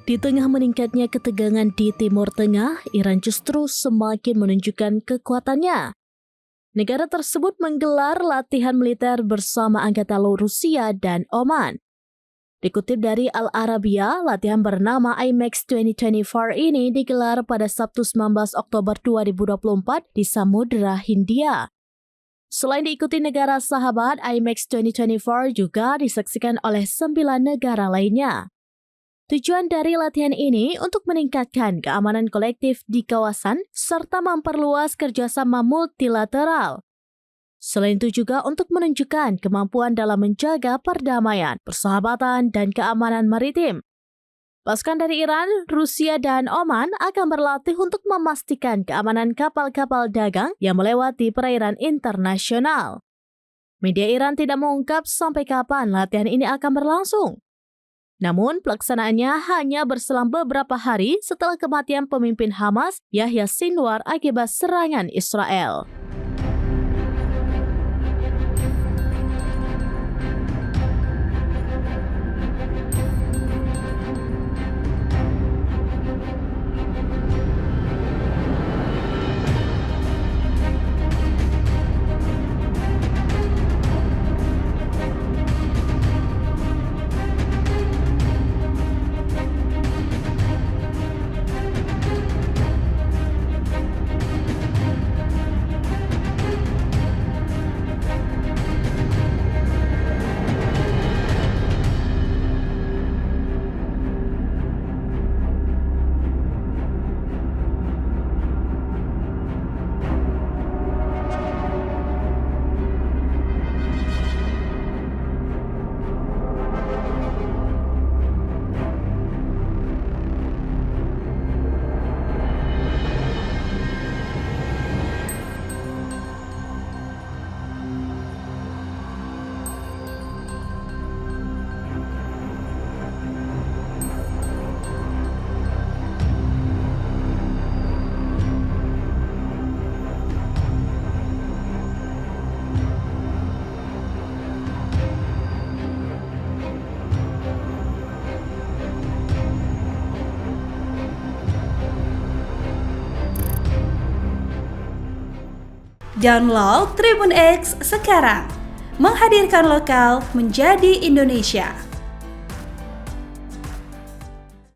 Di tengah meningkatnya ketegangan di Timur Tengah, Iran justru semakin menunjukkan kekuatannya. Negara tersebut menggelar latihan militer bersama Angkatan Laut Rusia dan Oman. Dikutip dari Al Arabiya, latihan bernama IMEX 2024 ini digelar pada Sabtu 19 Oktober 2024 di Samudra Hindia. Selain diikuti negara sahabat, IMEX 2024 juga disaksikan oleh 9 negara lainnya. Tujuan dari latihan ini untuk meningkatkan keamanan kolektif di kawasan serta memperluas kerjasama multilateral. Selain itu juga untuk menunjukkan kemampuan dalam menjaga perdamaian, persahabatan, dan keamanan maritim. Pasukan dari Iran, Rusia, dan Oman akan berlatih untuk memastikan keamanan kapal-kapal dagang yang melewati perairan internasional. Media Iran tidak mengungkap sampai kapan latihan ini akan berlangsung. Namun, pelaksanaannya hanya berselang beberapa hari setelah kematian pemimpin Hamas, Yahya Sinwar, akibat serangan Israel. Download Tribun X sekarang, menghadirkan lokal menjadi Indonesia.